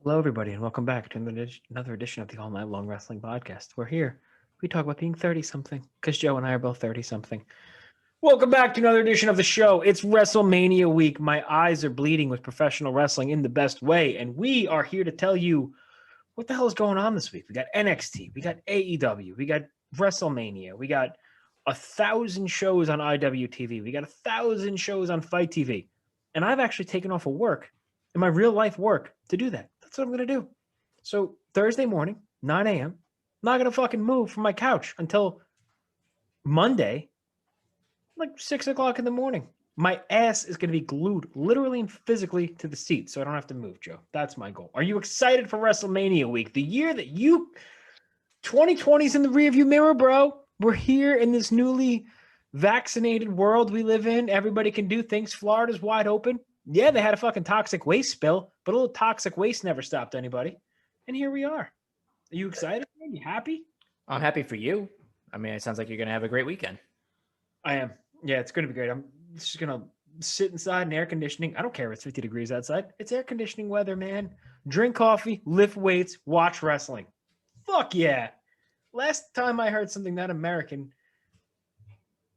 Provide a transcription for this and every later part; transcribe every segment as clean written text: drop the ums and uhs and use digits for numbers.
Hello, everybody, and welcome back to another edition of the All Night Long Wrestling Podcast. We're here. We talk about being 30-something, because Joe and I are both 30-something. Welcome back to another edition of the show. It's WrestleMania week. My eyes are bleeding with professional wrestling in the best way, and we are here to tell you what the hell is going on this week. We got NXT, we got AEW, we got WrestleMania, we got 1,000 shows on IWTV, we got 1,000 shows on Fight TV, and I've actually taken off of work, in my real life work, to do that. That's what I'm going to do. So Thursday morning, 9 a.m., I'm not going to fucking move from my couch until Monday, like 6 o'clock in the morning. My ass is going to be glued literally and physically to the seat, so I don't have to move, Joe. That's my goal. Are you excited for WrestleMania week? The year that 2020's in the rearview mirror, bro. We're here in this newly vaccinated world we live in. Everybody can do things. Florida's wide open. Yeah, they had a fucking toxic waste spill, but a little toxic waste never stopped anybody. And here we are. Are you excited? Are you happy? I'm happy for you. I mean, it sounds like you're going to have a great weekend. I am. Yeah, it's going to be great. I'm just going to sit inside in air conditioning. I don't care if it's 50 degrees outside. It's air conditioning weather, man. Drink coffee, lift weights, watch wrestling. Fuck yeah. Last time I heard something that American,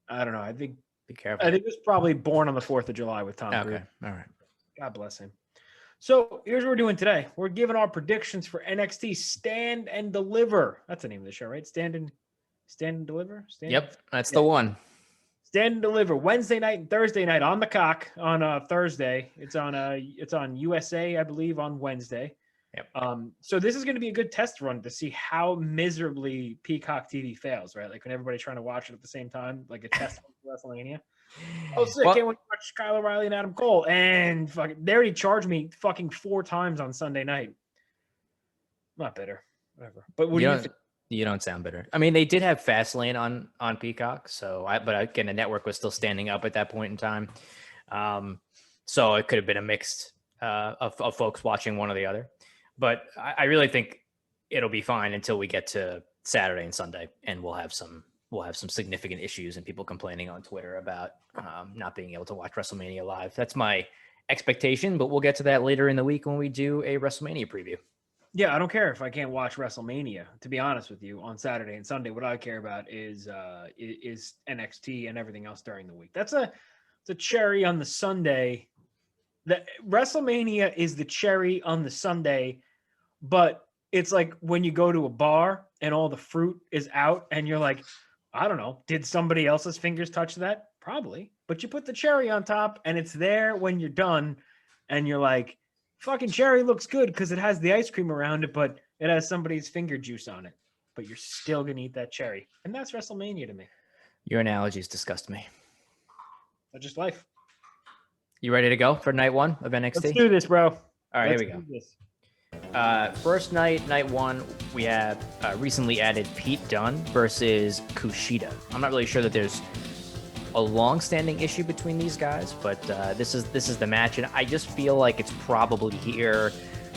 I don't know. I think Be careful. it was probably Born on the 4th of July with Tom Cruise. Okay. All right. God bless him. So here's what we're doing today. We're giving our predictions for NXT Stand and Deliver. That's the name of the show, right? Stand and Deliver? Yep. That's the one. Stand and Deliver. Wednesday night and Thursday night on the cock on Thursday. It's on USA, I believe, on Wednesday. Yep. So this is going to be a good test run to see how miserably Peacock TV fails, right? Like when everybody's trying to watch it at the same time, like a test for WrestleMania. Oh, sick. Well- Can't wait to watch Kyle O'Reilly and Adam Cole. And fucking, they already charged me fucking 4 times on Sunday night. Not bitter. Whatever. But what do you think? You don't sound bitter. I mean, they did have Fastlane on Peacock, but again, the network was still standing up at that point in time. So it could have been a mix of folks watching one or the other. But I really think it'll be fine until we get to Saturday and Sunday, and we'll have some significant issues and people complaining on Twitter about not being able to watch WrestleMania live. That's my expectation, but we'll get to that later in the week when we do a WrestleMania preview. Yeah, I don't care if I can't watch WrestleMania, to be honest with you, on Saturday and Sunday. What I care about is NXT and everything else during the week. It's a cherry on the Sunday. The WrestleMania is the cherry on the Sunday, but it's like when you go to a bar and all the fruit is out and you're like, I don't know, did somebody else's fingers touch that? Probably. But you put the cherry on top and it's there when you're done and you're like, fucking cherry looks good because it has the ice cream around it, but it has somebody's finger juice on it. But you're still going to eat that cherry. And that's WrestleMania to me. Your analogies disgust me. That's just life. You ready to go for night one of NXT? Let's do this, bro. All right, here we go. First night one, we have recently added Pete Dunne versus Kushida. I'm not really sure that there's a long-standing issue between these guys, but this is the match, and I just feel like it's probably here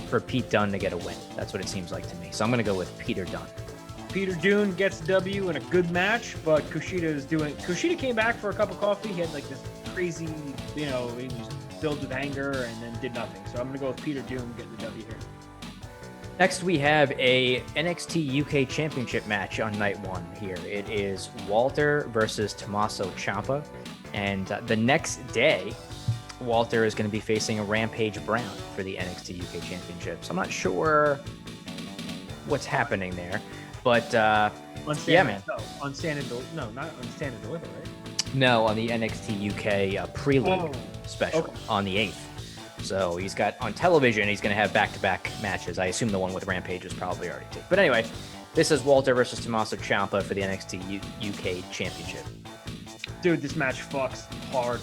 for Pete Dunne to get a win. That's what it seems like to me. So I'm going to go with Peter Dunne. Peter Dunne gets the W in a good match, but Kushida came back for a cup of coffee. He had like this crazy, he was filled with anger and then did nothing. So I'm going to go with Peter Dunne getting the W here. Next, we have a NXT UK Championship match on night one here. It is Walter versus Tommaso Ciampa. And the next day, Walter is going to be facing a Rampage Brown for the NXT UK Championship. So I'm not sure what's happening there. But, yeah, man. On Stand and Deliver, right? No, on the NXT UK Prelude special on the 8th. So he's got on television, he's going to have back-to-back matches. I assume the one with Rampage is probably already taken. But anyway, this is Walter versus Tommaso Ciampa for the NXT UK Championship. Dude, this match fucks hard.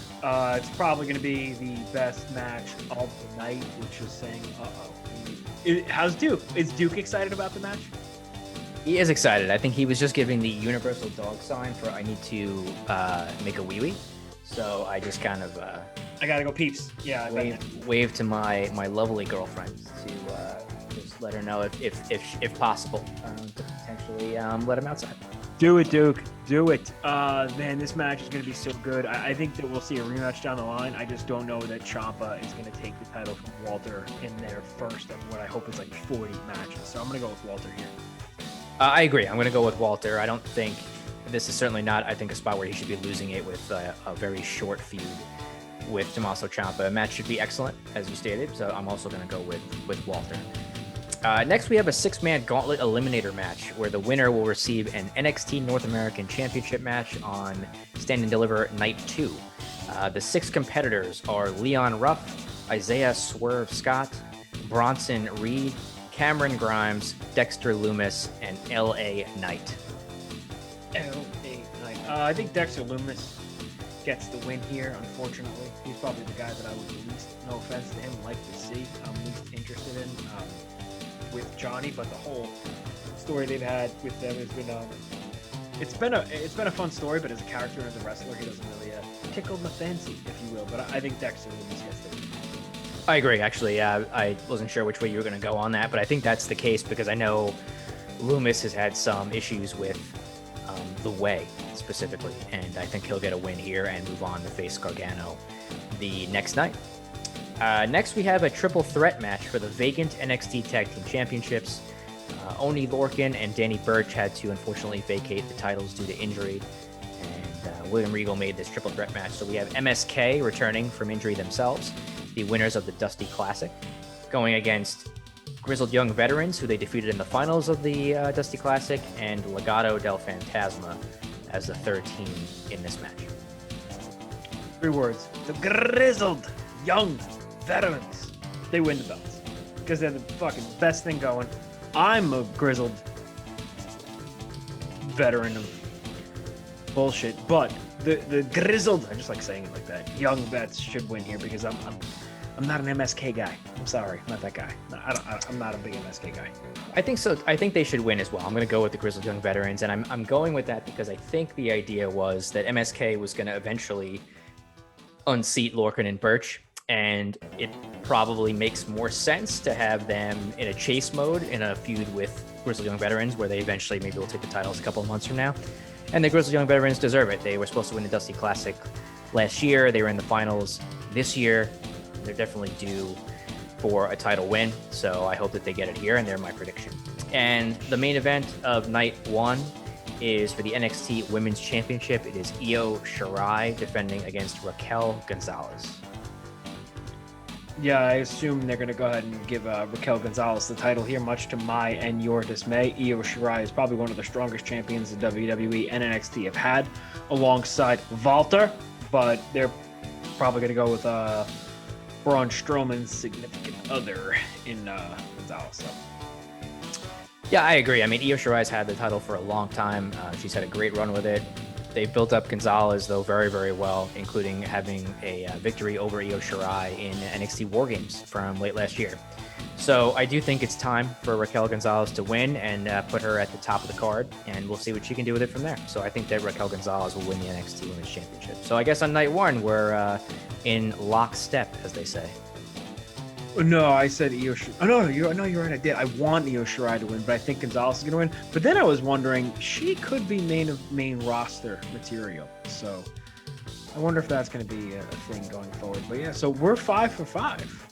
It's probably going to be the best match of the night, which is saying, how's Duke? Is Duke excited about the match? He is excited. I think he was just giving the universal dog sign for I need to make a wee-wee. So I just kind of... I gotta go peeps. Yeah, wave to my lovely girlfriend to just let her know if possible to potentially let him outside. Do it, Duke. Do it. Man, this match is going to be so good. I think that we'll see a rematch down the line. I just don't know that Ciampa is going to take the title from Walter in their first of what I hope is like 40 matches. So I'm going to go with Walter here. I agree. I'm going to go with Walter. I don't think this is certainly not, I think, a spot where he should be losing it with a very short feud with Tommaso Ciampa. A match should be excellent, as you stated. So I'm also going to go with Walter. Next, we have a 6-man Gauntlet Eliminator match where the winner will receive an NXT North American Championship match on Stand and Deliver Night 2. The 6 competitors are Leon Ruff, Isaiah Swerve Scott, Bronson Reed, Cameron Grimes, Dexter Loomis, and L.A. Knight. L.A. Knight. I think Dexter Loomis gets the win here, unfortunately. He's probably the guy that I would least, no offense to him, like to see. I'm least interested in with Johnny, but the whole story they've had with them has been it's been a fun story, but as a character and as a wrestler, he doesn't really tickle my fancy, if you will. But I think Dexter Loomis gets the win. I agree, actually. I wasn't sure which way you were going to go on that, but I think that's the case because I know Loomis has had some issues with the way specifically, and I think he'll get a win here and move on to face Gargano the next night. Next, we have a triple threat match for the vacant NXT Tag Team Championships. Oney Lorcan and Danny Burch had to unfortunately vacate the titles due to injury, and William Regal made this triple threat match. So we have MSK returning from injury themselves, the winners of the Dusty Classic, going against Grizzled Young Veterans, who they defeated in the finals of the Dusty Classic, and Legado del Fantasma as the third team in this match. 3 words. The Grizzled Young Veterans. They win the belts because they're the fucking best thing going. I'm a grizzled veteran of bullshit, but the grizzled, I just like saying it like that, young vets should win here because I'm not an MSK guy. I'm sorry, I'm not that guy. I'm not a big MSK guy. I think so. I think they should win as well. I'm going to go with the Grizzled Young Veterans, and I'm going with that because I think the idea was that MSK was going to eventually unseat Lorcan and Burch, and it probably makes more sense to have them in a chase mode in a feud with Grizzled Young Veterans, where they eventually maybe will take the titles a couple of months from now. And the Grizzled Young Veterans deserve it. They were supposed to win the Dusty Classic last year. They were in the finals this year. They're definitely due for a title win, so I hope that they get it here, and they're my prediction. And the main event of night 1 is for the NXT Women's Championship. It is Io Shirai defending against Raquel Gonzalez. Yeah, I assume they're going to go ahead and give Raquel Gonzalez the title here, much to my and your dismay. Io Shirai is probably one of the strongest champions the WWE and NXT have had, alongside Walter, but they're probably going to go with Braun Strowman's significant other in Gonzalez. So. Yeah, I agree. I mean, Io Shirai's had the title for a long time. She's had a great run with it. They've built up Gonzalez, though, very, very well, including having a victory over Io Shirai in NXT War Games from late last year. So I do think it's time for Raquel Gonzalez to win and put her at the top of the card, and we'll see what she can do with it from there. So I think that Raquel Gonzalez will win the NXT Women's Championship. So I guess on night 1, we're in lockstep, as they say. No, I said Io Shirai. Oh, no, you're right. I did. I want Io Shirai to win, but I think Gonzalez is going to win. But then I was wondering, she could be main roster material. So I wonder if that's going to be a thing going forward. But yeah, so we're 5 for 5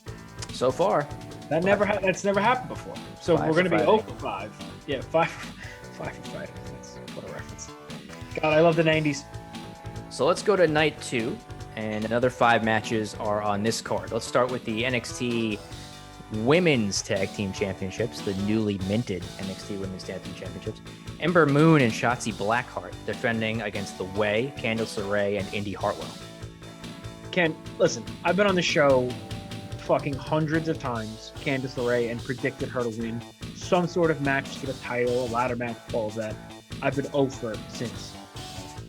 so far. That's never happened before. So we're going to be 0 for 5. Yeah, 5 for 5. That's what a reference. God, I love the 90s. So let's go to night 2. And another 5 matches are on this card. Let's start with the NXT Women's Tag Team Championships, the newly minted NXT Women's Tag Team Championships. Ember Moon and Shotzi Blackheart defending against The Way, Candice LeRae, and Indy Hartwell. Listen, I've been on the show fucking hundreds of times, Candice LeRae, and predicted her to win some sort of match for the title, a ladder match, all of that. I've been over since.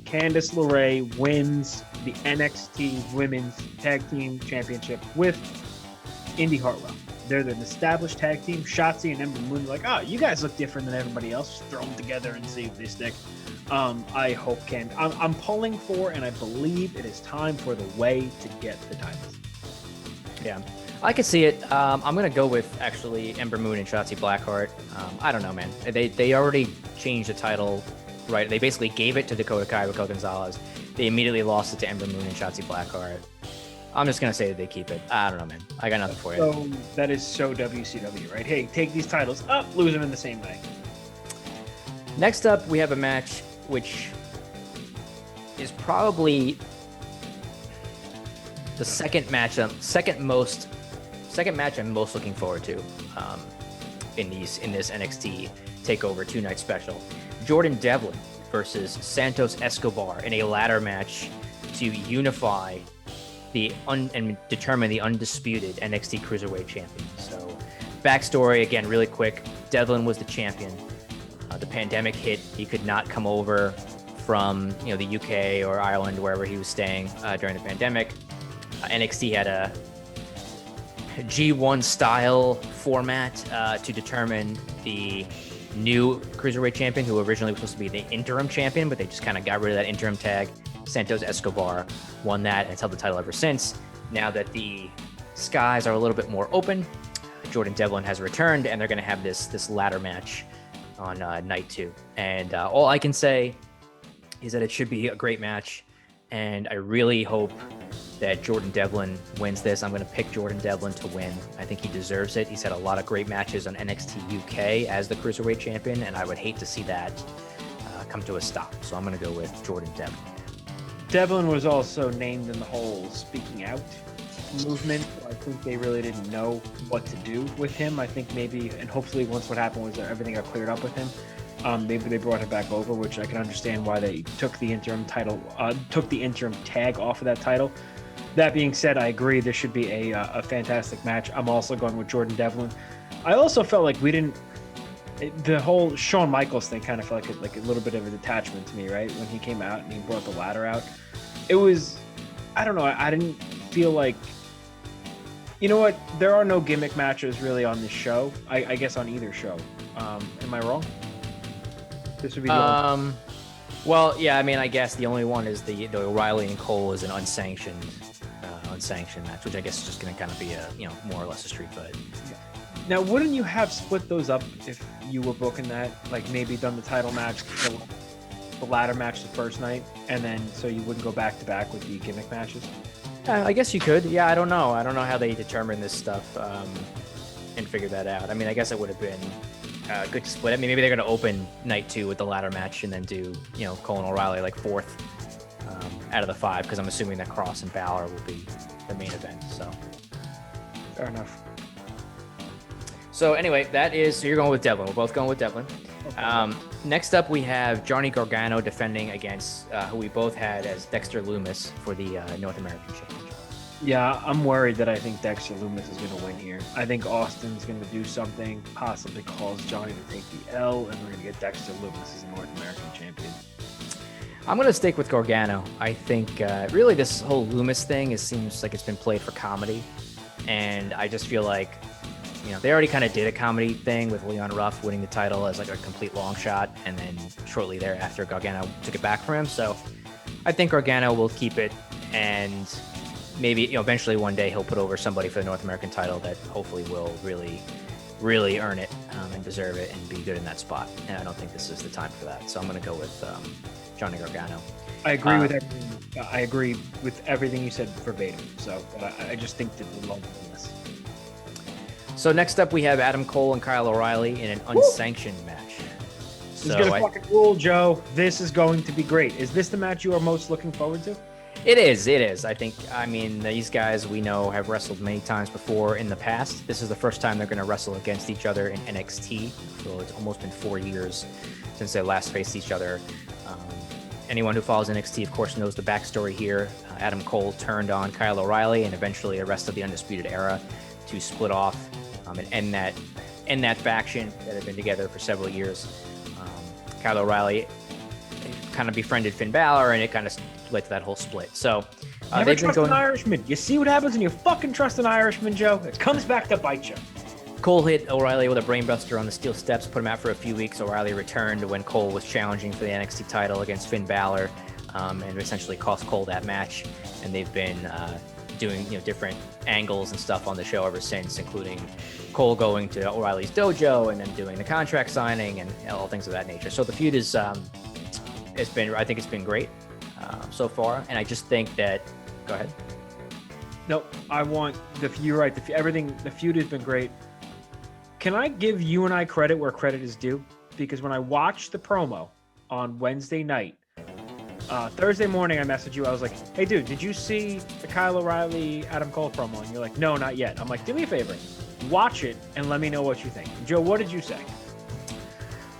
Candice LeRae wins the NXT Women's Tag Team Championship with Indy Hartwell. They're an established tag team. Shotzi and Ember Moon are like, oh, you guys look different than everybody else. Just throw them together and see if they stick. I hope I'm pulling for, and I believe it is time for The Way to get the titles. Yeah, I could see it. I'm going to go with, actually, Ember Moon and Shotzi Blackheart. I don't know, man. They already changed the title right? They basically gave it to Dakota Kai, Raquel Gonzalez. They immediately lost it to Ember Moon and Shotzi Blackheart. I'm just going to say that they keep it. I don't know, man. I got nothing for you. So that is so WCW, right? Hey, take these titles up, lose them in the same night. Next up, we have a match which is probably the second match I'm most looking forward to in this NXT Takeover 2-night special. Jordan Devlin versus Santos Escobar in a ladder match to unify and determine the undisputed NXT Cruiserweight champion. So, backstory again, really quick. Devlin was the champion. The pandemic hit. He could not come over from the UK or Ireland, wherever he was staying during the pandemic. NXT had a G1 style format to determine the new Cruiserweight champion, who originally was supposed to be the interim champion, but they just kind of got rid of that interim tag. Santos Escobar won that and has held the title ever since. Now that the skies are a little bit more open, Jordan Devlin has returned, and they're going to have this ladder match on night 2. And all I can say is that it should be a great match, and I really hope that Jordan Devlin wins this. I'm going to pick Jordan Devlin to win. I think he deserves it. He's had a lot of great matches on NXT UK as the Cruiserweight champion, and I would hate to see that come to a stop. So I'm going to go with Jordan Devlin. Devlin was also named in the whole speaking out movement. I think they really didn't know what to do with him. I think maybe, and hopefully once what happened was that everything got cleared up with him, maybe they brought him back over, which I can understand why they took the interim tag off of that title. That being said, I agree there should be a fantastic match. I'm also going with Jordan Devlin. I also felt like the whole Shawn Michaels thing kind of felt like a little bit of a detachment to me, right? When he came out and he brought the ladder out, it was, I don't know, I didn't feel like, you know what? There are no gimmick matches really on this show. I guess on either show. Am I wrong? This would be the well, yeah, I mean, I guess the only one is the O'Reilly and Cole is an unsanctioned match, which I guess is just going to kind of be a more or less a street fight. Now, wouldn't you have split those up if you were booking that? Like maybe done the title match, the ladder match the first night, and then so you wouldn't go back to back with the gimmick matches? I guess you could. Yeah, I don't know. I don't know how they determine this stuff and figure that out. I mean, I guess it would have been good to split. I mean, maybe they're going to open night 2 with the ladder match and then do, Cole and O'Reilly like 4th out of the 5, because I'm assuming that Cross and Balor will be the main event. So fair enough. So anyway, so you're going with Devlin. We're both going with Devlin. Okay. Next up, we have Johnny Gargano defending against who we both had as Dexter Lumis for the North American Championship. Yeah, I'm worried that I think Dexter Lumis is going to win here. I think Austin's going to do something, possibly cause Johnny to take the L, and we're going to get Dexter Lumis as the North American champion. I'm going to stick with Gargano. I think really this whole Lumis thing seems like it's been played for comedy, and I just feel like they already kind of did a comedy thing with Leon Ruff winning the title as like a complete long shot, and then shortly thereafter Gargano took it back from him. So I think Gargano will keep it, and maybe eventually one day he'll put over somebody for the North American title that hopefully will really, really earn it and deserve it and be good in that spot. And I don't think this is the time for that. So I'm going to go with Johnny Gargano. I agree with everything. I agree with everything you said verbatim. So, but I just think that the love in this. So next up, we have Adam Cole and Kyle O'Reilly in an unsanctioned match. This is going to fucking rule, Joe. This is going to be great. Is this the match you are most looking forward to? It is. I mean, these guys we know have wrestled many times before in the past. This is the first time they're going to wrestle against each other in NXT. So it's almost been 4 years since they last faced each other. Anyone who follows NXT, of course, knows the backstory here. Adam Cole turned on Kyle O'Reilly and eventually the rest of the Undisputed Era to split off and end that faction that had been together for several years. Kyle O'Reilly kind of befriended Finn Balor, and it kind of led to that whole split. So never trust an Irishman. You see what happens when you fucking trust an Irishman, Joe? It comes back to bite you. Cole hit O'Reilly with a brainbuster on the steel steps, put him out for a few weeks. O'Reilly returned when Cole was challenging for the NXT title against Finn Balor, and essentially cost Cole that match. And they've been doing different angles and stuff on the show ever since, including Cole going to O'Reilly's dojo and then doing the contract signing and all things of that nature. So the feud is I think it's been great so far, and I just think that. Go ahead. No, I want you're right. The feud has been great. Can I give you and I credit where credit is due? Because when I watched the promo on Wednesday night, Thursday morning, I messaged you. I was like, "Hey, dude, did you see the Kyle O'Reilly Adam Cole promo?" And you're like, "No, not yet." I'm like, "Do me a favor, watch it and let me know what you think." Joe, what did you say?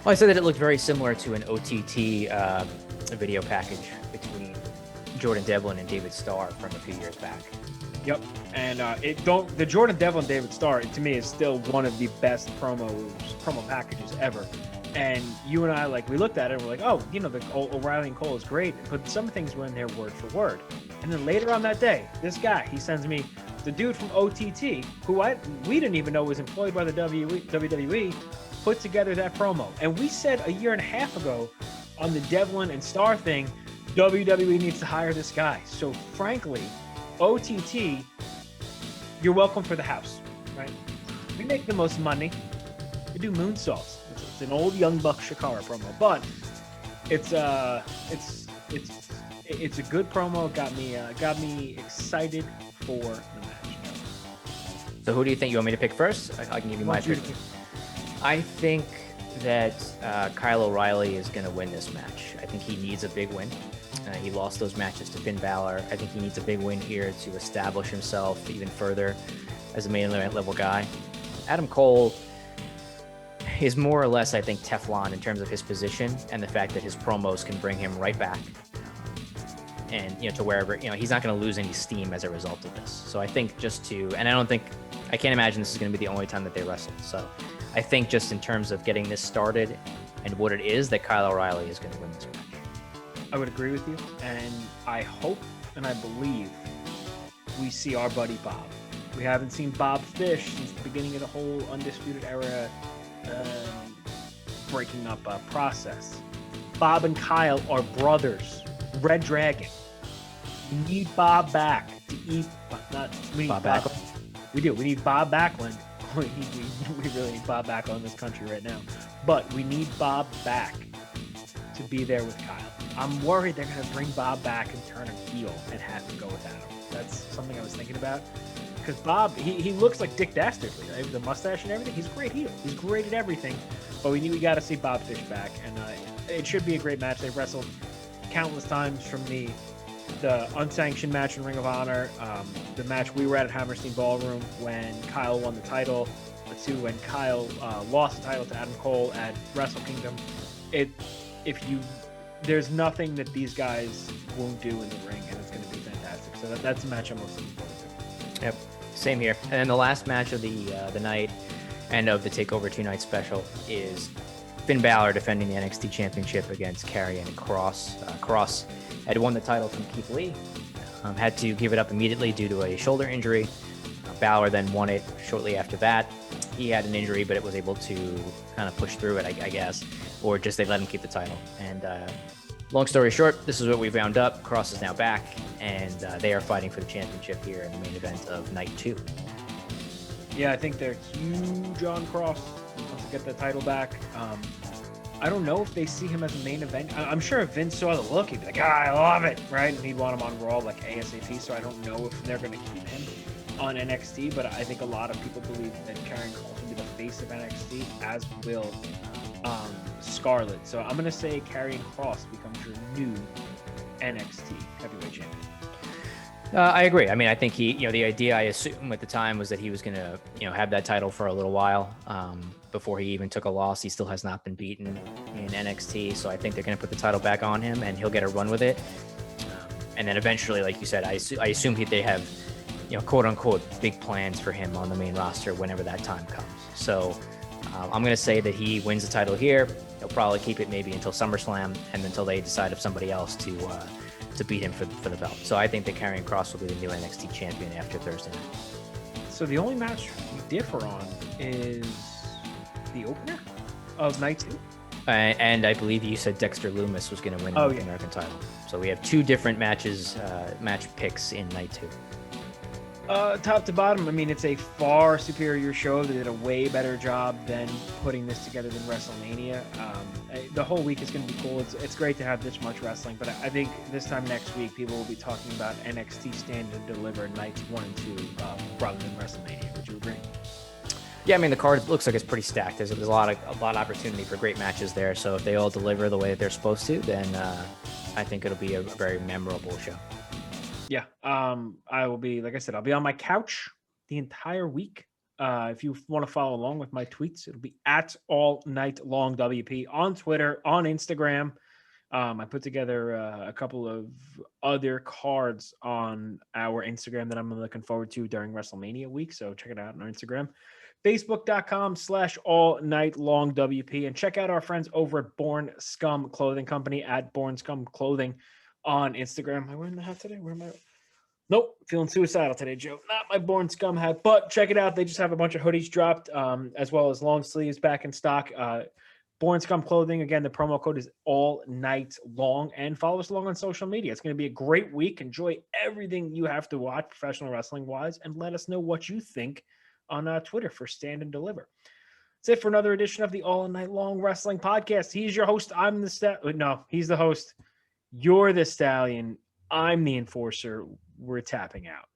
Well, I said that it looked very similar to an OTT video package between Jordan Devlin and David Starr from a few years back. Yep, and the Jordan Devlin David Starr to me is still one of the best promo packages ever. And you and I, like, we looked at it and we're like, oh, the O'Reilly and Cole is great, but some things were in there word for word. And then later on that day, this guy, he sends me the dude from OTT, who we didn't even know was employed by the WWE, put together that promo. And we said a year and a half ago on the Devlin and Starr thing, WWE needs to hire this guy. So frankly, OTT, you're welcome for the house, right? We make the most money. We do moonsaults. It's an old Young Buck Shakara promo, but it's a good promo. Got me excited for the match. So who do you think you want me to pick first? I can give you my pick. I think that Kyle O'Reilly is going to win this match. I think he needs a big win. He lost those matches to Finn Balor. I think he needs a big win here to establish himself even further as a main level guy. Adam Cole is more or less, I think, Teflon in terms of his position and the fact that his promos can bring him right back. And, to wherever, he's not going to lose any steam as a result of this. So I think I can't imagine this is going to be the only time that they wrestle. So I think just in terms of getting this started and what it is, that Kyle O'Reilly is going to win this match. I would agree with you, and I hope and I believe we see our buddy Bob. We haven't seen Bob Fish since the beginning of the whole Undisputed Era breaking up process. Bob and Kyle are brothers. Red Dragon. We need Bob back to eat. We need Bob Backlund. We do. We need Bob Backlund. We really need Bob Backlund in this country right now. But we need Bob back to be there with Kyle. I'm worried they're going to bring Bob back and turn him heel and have him go with Adam. That's something I was thinking about. Because Bob, he looks like Dick Dastardly, right? With the mustache and everything. He's a great heel. He's great at everything. But we got to see Bob Fish back. And it should be a great match. They've wrestled countless times, from the unsanctioned match in Ring of Honor, the match we were at Hammerstein Ballroom when Kyle won the title, to when Kyle lost the title to Adam Cole at Wrestle Kingdom. There's nothing that these guys won't do in the ring, and it's going to be fantastic. So that's the match I'm most looking forward to. Yep, same here. And then the last match of the night and of the Takeover 2-night special is Finn Balor defending the NXT Championship against Karrion Kross. Kross had won the title from Keith Lee, had to give it up immediately due to a shoulder injury. Balor then won it shortly after that. He had an injury, but it was able to kind of push through it, I guess, or just they let him keep the title. And long story short, this is what we wound up. Kross is now back, and they are fighting for the championship here in the main event of night 2. Yeah, I think they're huge on Kross. He wants to get the title back. I don't know if they see him as a main event. I'm sure if Vince saw the look, he'd be like, I love it, right? And he'd want him on Raw like ASAP, so I don't know if they're going to keep him on NXT, but I think a lot of people believe that Karrion Kross will be the face of NXT, as will Scarlett. So I'm going to say Karrion Kross becomes your new NXT heavyweight champion. I agree. I mean, I think the idea, I assume at the time, was that he was going to, have that title for a little while before he even took a loss. He still has not been beaten in NXT, so I think they're going to put the title back on him, and he'll get a run with it. And then eventually, like you said, I assume they have, quote unquote, big plans for him on the main roster whenever that time comes. So I'm going to say that he wins the title here. He'll probably keep it maybe until SummerSlam, and until they decide of somebody else to beat him for the belt. So I think that Karrion Kross will be the new NXT champion after Thursday night. So the only match we differ on is the opener of night 2. And I believe you said Dexter Lumis was going to win the American title. So we have 2 different match picks in night 2. Top to bottom, I mean, it's a far superior show. They did a way better job than putting this together than WrestleMania. The whole week is going to be cool. It's great to have this much wrestling, but I think this time next week, people will be talking about NXT Stand and Deliver nights 1 and 2 rather than WrestleMania. Would you agree? Yeah, I mean the card looks like it's pretty stacked. There's a lot of opportunity for great matches there. So if they all deliver the way that they're supposed to, then I think it'll be a very memorable show. Yeah. I will be, like I said, I'll be on my couch the entire week. If you want to follow along with my tweets, it'll be at All Night Long WP on Twitter, on Instagram. I put together a couple of other cards on our Instagram that I'm looking forward to during WrestleMania week. So check it out on our Instagram, Facebook.com/All Night Long WP, and check out our friends over at Born Scum Clothing Company at Born Scum Clothing on Instagram. Am I wearing the hat today? Where am I? Nope, feeling suicidal today, Joe. Not my Born Scum hat, but check it out. They just have a bunch of hoodies dropped, as well as long sleeves back in stock. Born Scum Clothing. Again, the promo code is All Night Long, and follow us along on social media. It's going to be a great week. Enjoy everything you have to watch professional wrestling wise, and let us know what you think on Twitter for Stand and Deliver. That's it for another edition of the All Night Long Wrestling Podcast. He's your host. I'm the No, he's the host. You're the Stallion. I'm the enforcer. We're tapping out.